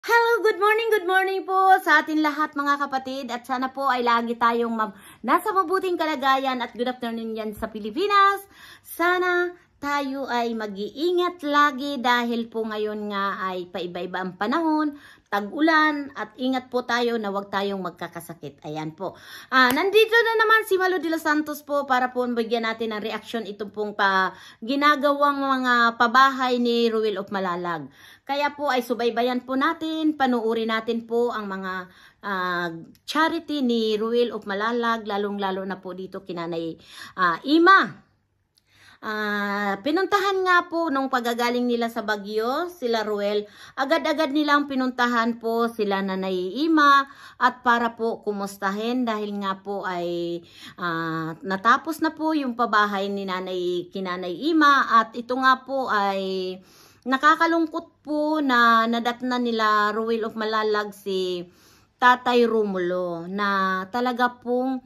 Hello, good morning po sa atin lahat mga kapatid at sana po ay lagi tayong nasa mabuting kalagayan at good afternoon yan sa Pilipinas. Sana tayo ay mag-iingat lagi dahil po ngayon nga ay paiba-iba ang panahon, tag-ulan at ingat po tayo na wag tayong magkakasakit. Ayan po. Nandito na naman si Malo de los Santos po para po bigyan natin ng reaction ito pong ginagawang mga pabahay ni Ruel of Malalag. Kaya po ay subaybayan po natin, panuuri natin po ang mga charity ni Ruel of Malalag, lalong-lalo na po dito kinanay Ima. Pinuntahan nga po nung pagagaling nila sa Baguio, sila Ruel, agad-agad nilang pinuntahan po sila Nanay Ima at para po kumustahin dahil nga po ay natapos na po yung pabahay ni Kinanay Ima at ito nga po ay nakakalungkot po na nadatnan nila Ruel of Malalag si Tatay Romulo na talaga pong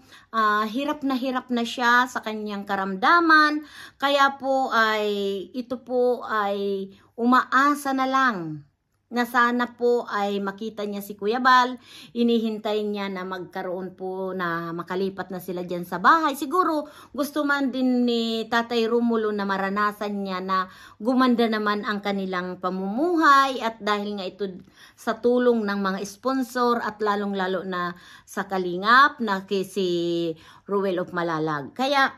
hirap na siya sa kanyang karamdaman. Kaya po ay ito po ay umaasa na lang na sana po ay makita niya si Kuya Bal. Inihintay niya na magkaroon po na makalipat na sila dyan sa bahay. Siguro gusto man din ni Tatay Romulo na maranasan niya na gumanda naman ang kanilang pamumuhay at dahil nga ito sa tulong ng mga sponsor at lalong-lalo na sa Kalingap na si Ruel of Malalag. Kaya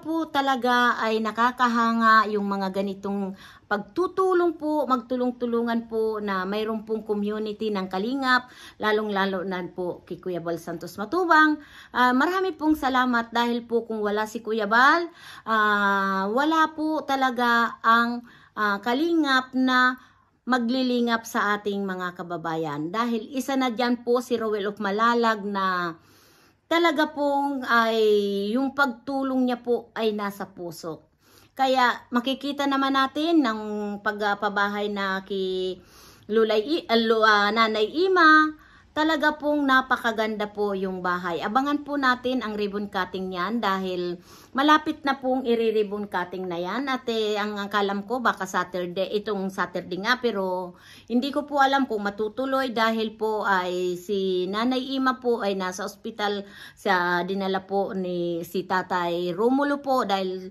po talaga ay nakakahanga yung mga ganitong pagtutulong po, magtulong-tulungan po na mayroon pong community ng Kalingap, lalong-lalo na po kay Kuya Bal Santos Matubang. Marami pong salamat dahil po kung wala si Kuya Bal, wala po talaga ang Kalingap na maglilingap sa ating mga kababayan. Dahil isa na dyan po si Ruel of Malalag na talaga pong ay yung pagtulong niya po ay nasa puso. Kaya makikita naman natin ng pagpabahay na kay Nanay Ima, talaga pong napakaganda po yung bahay. Abangan po natin ang ribbon cutting niyan dahil malapit na pong i-ribbon cutting na yan. At ang akalam ko baka itong Saturday nga, pero hindi ko po alam kung matutuloy dahil po ay si Nanay Ima po ay nasa ospital sa dinala po ni si Tatay Romulo po dahil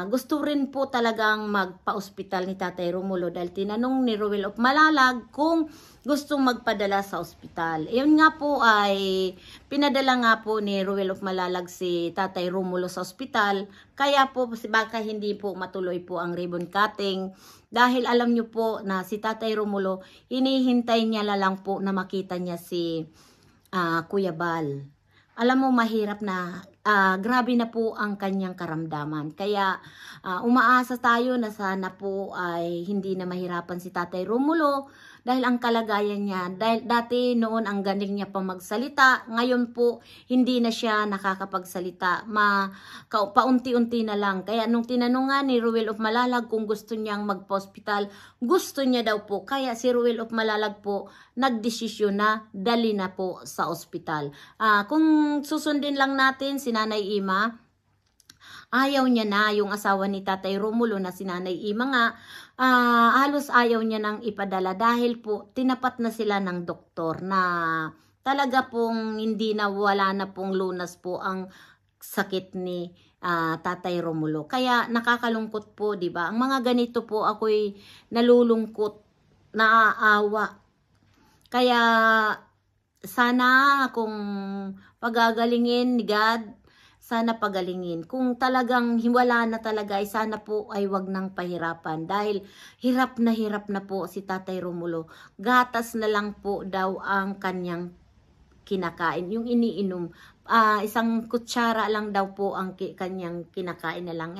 gusto rin po talagang magpa-ospital ni Tatay Romulo dahil tinanong ni Ruel of Malalag kung gustong magpadala sa ospital. Iyon nga po ay pinadala nga po ni Ruel of Malalag si Tatay Romulo sa ospital. Kaya po baka hindi po matuloy po ang ribbon cutting. Dahil alam nyo po na si Tatay Romulo, hinihintay niya lang po na makita niya si Kuya Bal. Alam mo mahirap na, grabe na po ang kanyang karamdaman. Kaya umaasa tayo na sana po ay hindi na mahirapan si Tatay Romulo dahil ang kalagayan niya, dahil dati noon ang galing niya pa magsalita, ngayon po hindi na siya nakakapagsalita, paunti-unti na lang. Kaya nung tinanong nga ni Ruel of Malalag kung gusto niyang magpa-hospital, gusto niya daw po. Kaya si Ruel of Malalag po nagdesisyon na dali na po sa ospital. Kung susundin lang natin si Nanay Ima, ayaw niya na yung asawa ni Tatay Romulo na si Nanay Ima nga, halos ayaw niya nang ipadala dahil po tinapat na sila ng doktor na talaga pong hindi na wala na pong lunas po ang sakit ni Tatay Romulo. Kaya nakakalungkot po, 'di ba? Ang mga ganito po ako'y nalulungkot, naaawa. Kaya sana kung pagagalingin ni God, sana pagalingin. Kung talagang wala na talaga, ay sana po ay wag nang pahirapan. Dahil hirap na po si Tatay Romulo. Gatas na lang po daw ang kanyang kinakain. Yung iniinom, isang kutsara lang daw po ang kanyang kinakain na lang.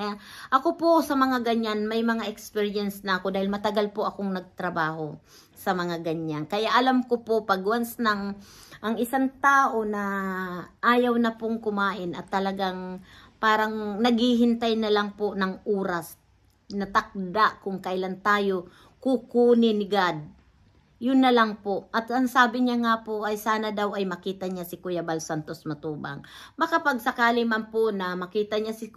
Ako po sa mga ganyan, may mga experience na ako dahil matagal po akong nagtrabaho sa mga ganyan. Kaya alam ko po pag once ang isang tao na ayaw na pong kumain at talagang parang naghihintay na lang po ng oras, natakda kung kailan tayo kukunin ni God. Yun na lang po. At ang sabi niya nga po ay sana daw ay makita niya si Kuya Bal Santos Matubang. Makapagsakali man po na makita niya si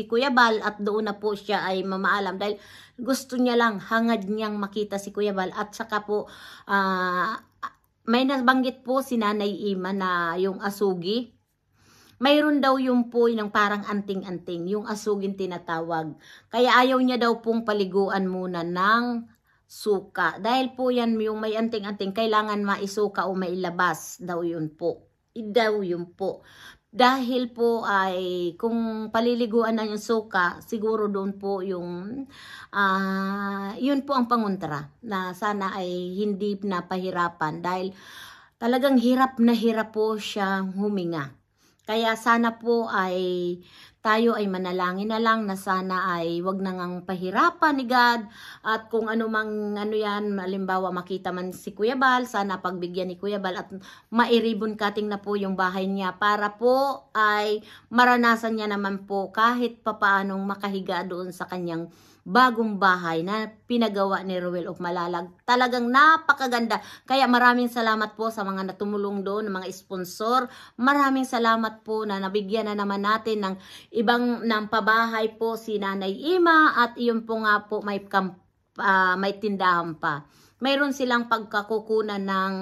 Kuya Bal at doon na po siya ay mamaalam dahil gusto niya lang, hangad niyang makita si Kuya Bal. At saka po may nabanggit po si Nanay Ima na yung asugi. Mayroon daw yung po yung parang anting-anting, yung asugin tinatawag. Kaya ayaw niya daw pong paliguan muna ng suka. Dahil po yan, yung may anting-anting, kailangan maisuka o mailabas daw yun po. Dahil po ay, kung paliliguan na yung suka, siguro doon po yung, yun po ang pangontra, na sana ay hindi napahirapan. Dahil talagang hirap na hirap po siyang huminga. Kaya sana po ay tayo ay manalangin na lang na sana ay wag na ngang pahirapan ni God at kung ano mang ano yan, halimbawa makita man si Kuya Bal, sana pagbigyan ni Kuya Bal at mairibon cutting na po yung bahay niya para po ay maranasan niya naman po kahit papaanong makahiga doon sa kanyang bagong bahay na pinagawa ni Ruel of Malalag. Talagang napakaganda. Kaya maraming salamat po sa mga natumulong doon, mga sponsor. Maraming salamat po na nabigyan na naman natin ng ibang ng pabahay po si Nanay Ima at iyon po nga po may tindahan pa. Mayroon silang pagkakukunan ng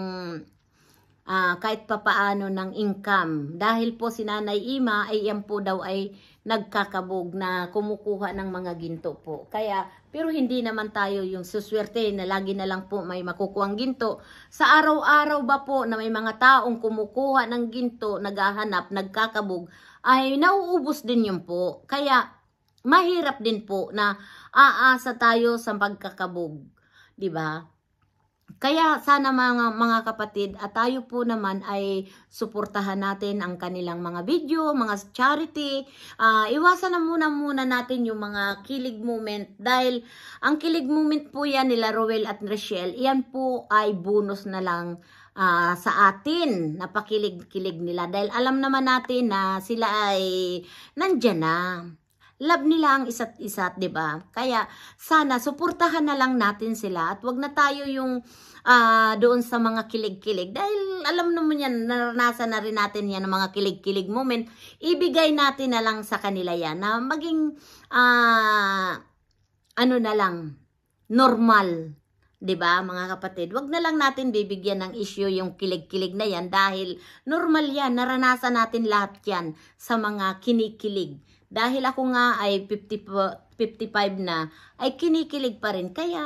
kahit papaano ng income. Dahil po si Nanay Ima ay yan po daw ay nagkakabog na kumukuha ng mga ginto po. Kaya, pero hindi naman tayo yung suswerte na lagi na lang po may makukuhang ginto. Sa araw-araw ba po na may mga taong kumukuha ng ginto, naghahanap, nagkakabog, ay nauubos din yun po. Kaya, mahirap din po na aasa tayo sa pagkakabog. Diba? Kaya sana mga kapatid at tayo po naman ay suportahan natin ang kanilang mga video, mga charity. Iwasan na muna natin yung mga kilig moment dahil ang kilig moment po yan nila Roel at Rachel, iyan po ay bonus na lang sa atin. Napakilig-kilig nila dahil alam naman natin na sila ay nandyan na. Love nila ang isa't isa, 'di ba? Kaya sana suportahan na lang natin sila at wag na tayo yung doon sa mga kilig-kilig dahil alam naman yan, naranasan na rin natin yan ng mga kilig-kilig moment. Ibigay natin na lang sa kanila yan na maging ano na lang normal. 'Di ba mga kapatid? Wag na lang natin bibigyan ng issue yung kilig-kilig na yan dahil normal yan, naranasan natin lahat yan sa mga kinikilig. Dahil ako nga ay 55 na, ay kinikilig pa rin. Kaya,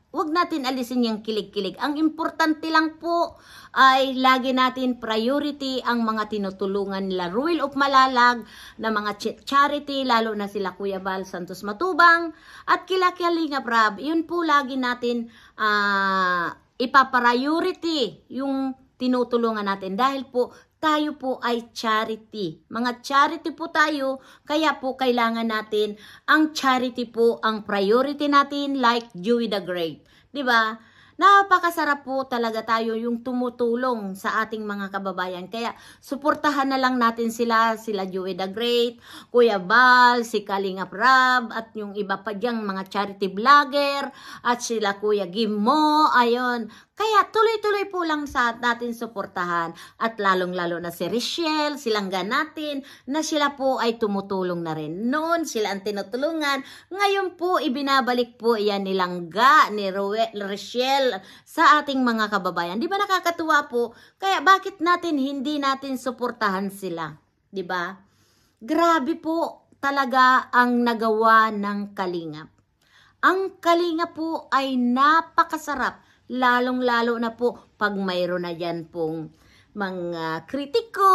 wag natin alisin yung kilig-kilig. Ang importante lang po ay lagi natin priority ang mga tinutulungan nila Ruel of Malalag na mga charity, lalo na sila Kuya Bal Santos Matubang at kila Kalinga Prab. Yun po lagi natin ipapriority yung tinutulungan natin dahil po tayo po ay charity. Mga charity po tayo, kaya po kailangan natin ang charity po ang priority natin like Joey the Great. 'Di ba? Napakasarap po talaga tayo yung tumutulong sa ating mga kababayan. Kaya suportahan na lang natin sila Joey the Great, Kuya Bal, si Kalinga Prab, at yung iba pa diyang mga charity vlogger, at sila Kuya Gimmo, ayon. Kaya tuloy-tuloy po lang sa natin suportahan at lalong-lalo na si Rachel, silanggan natin na sila po ay tumutulong na rin. Noon sila ang tinutulungan, ngayon po ibinabalik po yan nilangga ni Rachel sa ating mga kababayan. Di ba nakakatuwa po? Kaya bakit natin hindi natin suportahan sila? Di ba? Grabe po talaga ang nagawa ng Kalingap. Ang Kalingap po ay napakasarap. Lalong-lalo na po pag mayroon na dyan pong mga kritiko.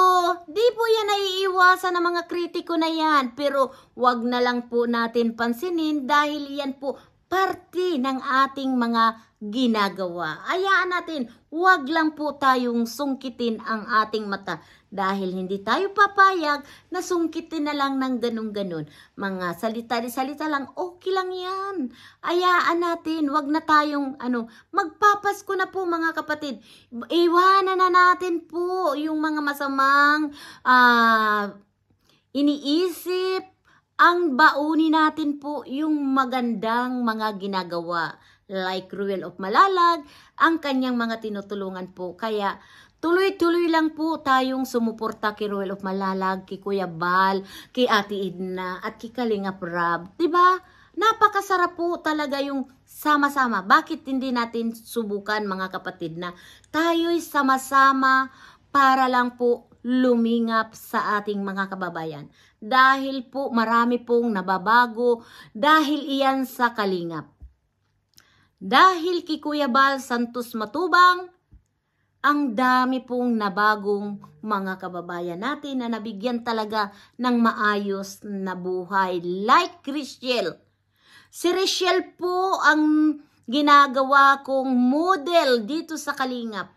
Di po yan naiiwasan ng mga kritiko na yan. Pero wag na lang po natin pansinin dahil yan po parte ng ating mga ginagawa. Hayaan natin, wag lang po tayong sungkitin ang ating mata dahil hindi tayo papayag na sungkitin na lang ng ganun-ganun. Mga salita lang, okay lang yan. Hayaan natin, wag na tayong magpapasko na po mga kapatid. Iwanan na natin po yung mga masamang iniisip. Ang baunin natin po yung magandang mga ginagawa. like Ruel of Malalag, ang kanyang mga tinutulungan po. Kaya tuloy-tuloy lang po tayong sumuporta kay Ruel of Malalag, kay Kuya Bal, kay Ate Edna, at kay Kalingap Rab. Diba? Napakasarap po talaga yung sama-sama. Bakit hindi natin subukan mga kapatid na tayo'y sama-sama para lang po lumingap sa ating mga kababayan. Dahil po marami pong nababago dahil iyan sa Kalingap. Dahil kay Kuya Bal Santos Matubang, ang dami pong nabagong mga kababayan natin na nabigyan talaga ng maayos na buhay. Like Rachel. Si Rachel po ang ginagawa kong model dito sa Kalingap,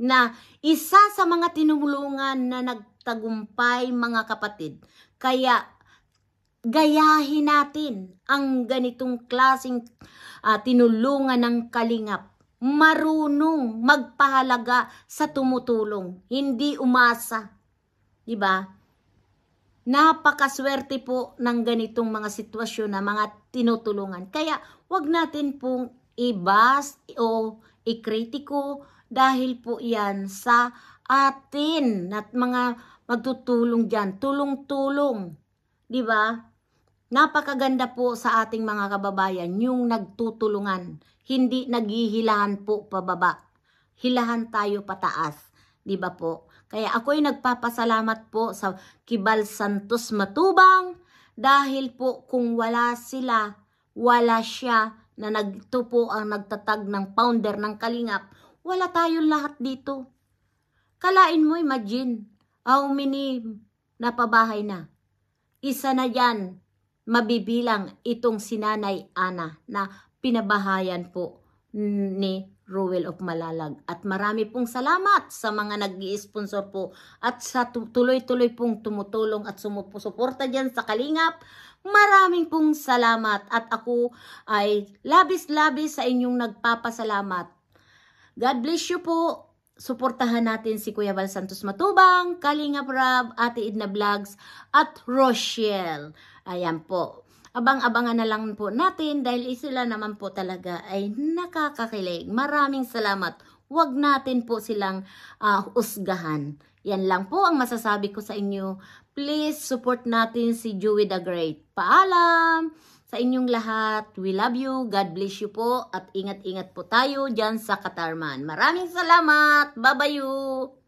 na isa sa mga tinulungan na nagtagumpay mga kapatid. Kaya gayahin natin ang ganitong klaseng tinulungan ng Kalingap. Marunong magpahalaga sa tumutulong, hindi umasa. Diba? Napakaswerte po ng ganitong mga sitwasyon na mga tinutulungan. Kaya wag natin pong ibas o ikritiko dahil po yan sa atin at mga magtutulong dyan. Tulong-tulong. Diba? Napakaganda po sa ating mga kababayan yung nagtutulungan. Hindi naghihilahan po pababa. Hilahan tayo pataas. Diba po? Kaya ako'y nagpapasalamat po sa Kibal Santos Matubang dahil po kung wala sila, wala siya na ito po ang nagtatag ng founder ng Kalingap, wala tayong lahat dito. Kalain mo, imagine, how many napabahay na. Isa na yan, mabibilang itong sinanay Ana na pinabahayan po ni Ruel of Malalag. At marami pong salamat sa mga nag-i-sponsor po at sa tuloy-tuloy pong tumutulong at sumusuporta dyan sa Kalingap. Maraming pong salamat at ako ay labis-labis sa inyong nagpapasalamat. God bless you po. Suportahan natin si Kuya Bal Santos Matubang, Kalingap Rab, Ate Edna Vlogs at Rochelle. Ayan po. Abang-abangan na lang po natin dahil sila naman po talaga ay nakakakilig. Maraming salamat. Huwag natin po silang usgahan. Yan lang po ang masasabi ko sa inyo. Please support natin si Joey the Great. Paalam sa inyong lahat. We love you. God bless you po. At ingat-ingat po tayo dyan sa Katarman. Maraming salamat. Bye-bye.